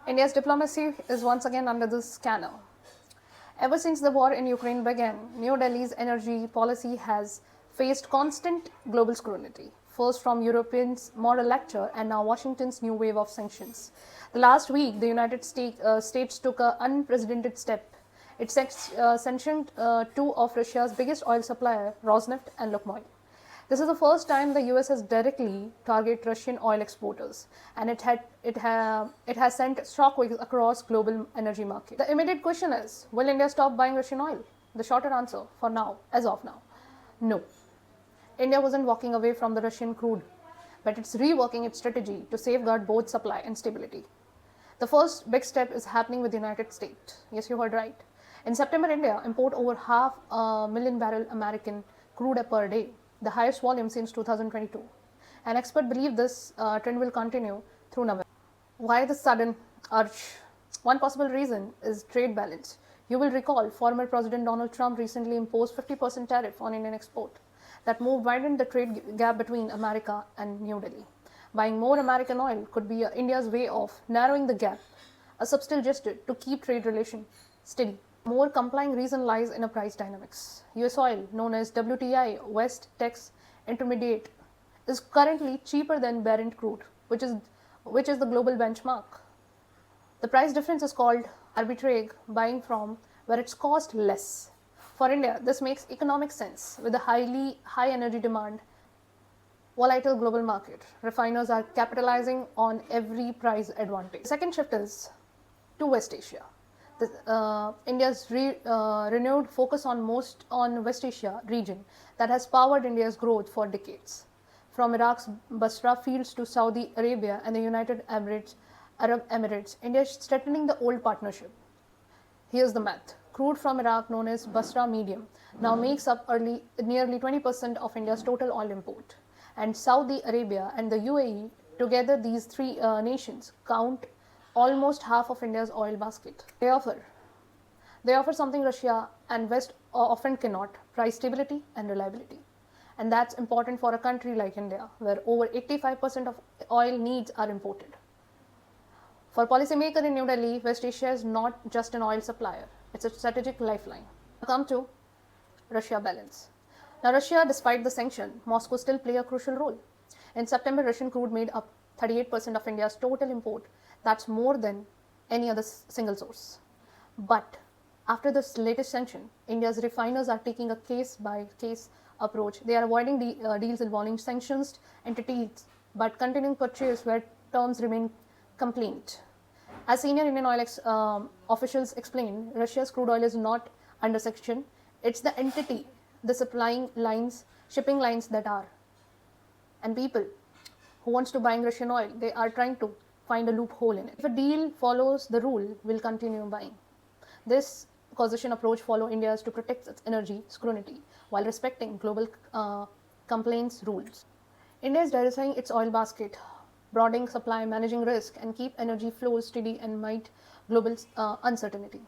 India's diplomacy is once again under the scanner. Ever since the war in Ukraine began, New Delhi's energy policy has faced constant global scrutiny, first from Europeans' moral lecture and now Washington's new wave of sanctions. The last week, the United States took an unprecedented step. It sanctioned two of Russia's biggest oil suppliers, Rosneft and Lukoil. This is the first time the US has directly targeted Russian oil exporters, and it has sent shockwaves across global energy market. The immediate question is, will India stop buying Russian oil? The shorter answer, for now, as of now, no. India wasn't walking away from the Russian crude, but it's reworking its strategy to safeguard both supply and stability. The first big step is happening with the United States. Yes, you heard right. In September, India imported over 500,000 barrel American crude per day, the highest volume since 2022. And experts believe this trend will continue through November. Why the sudden urge? One possible reason is trade balance. You will recall former President Donald Trump recently imposed 50% tariff on Indian export. That move widened the trade gap between America and New Delhi. Buying more American oil could be India's way of narrowing the gap, a subtle gesture to keep trade relations steady. More compelling reason lies in a price dynamics. US oil, known as WTI West Texas Intermediate, is currently cheaper than Brent crude, which is the global benchmark. The price difference is called arbitrage, buying from where it's cost less. For India, this makes economic sense. With a high energy demand, volatile global market, refiners are capitalizing on every price advantage. The second shift is to West Asia. India's renewed focus on West Asia region that has powered India's growth for decades. From Iraq's Basra fields to Saudi Arabia and the United Arab Emirates, India is strengthening the old partnership. Here's the math. Crude from Iraq, known as Basra Medium, now makes up nearly 20% of India's total oil import. And Saudi Arabia and the UAE, together these three nations, count almost half of India's oil basket. They offer something Russia and West often cannot: price stability and reliability. And that's important for a country like India, where over 85% of oil needs are imported. For policymakers in New Delhi, West Asia is not just an oil supplier, it's a strategic lifeline. Come to Russia balance. Now, Russia, despite the sanction, Moscow still play a crucial role. In September, Russian crude made up 38% of India's total import. That's more than any other single source. But after this latest sanction, India's refiners are taking a case-by-case approach. They are avoiding deals involving sanctioned entities, but continuing purchase where terms remain complaint. As senior Indian oil officials explained, Russia's crude oil is not under sanction. It's the entity, the supplying lines, shipping lines that are. And people who wants to buy Russian oil, they are trying to find a loophole in it. If a deal follows the rule, we'll continue buying. This causation approach follows India's to protect its energy scrutiny while respecting global compliance rules. India is diversifying its oil basket, broadening supply, managing risk, and keep energy flows steady and meet global uncertainty.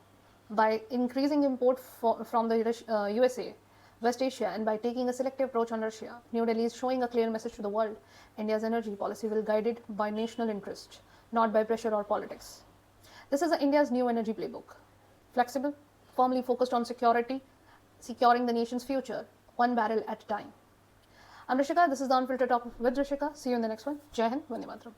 By increasing import from the USA, West Asia, and by taking a selective approach on Russia, New Delhi is showing a clear message to the world. India's energy policy will be guided by national interest, not by pressure or politics. This is India's new energy playbook. Flexible, firmly focused on securing the nation's future, one barrel at a time. I'm Rishika. This is the Unfiltered Talk with Rishika. See you in the next one. Jai Hind, Vande Mataram.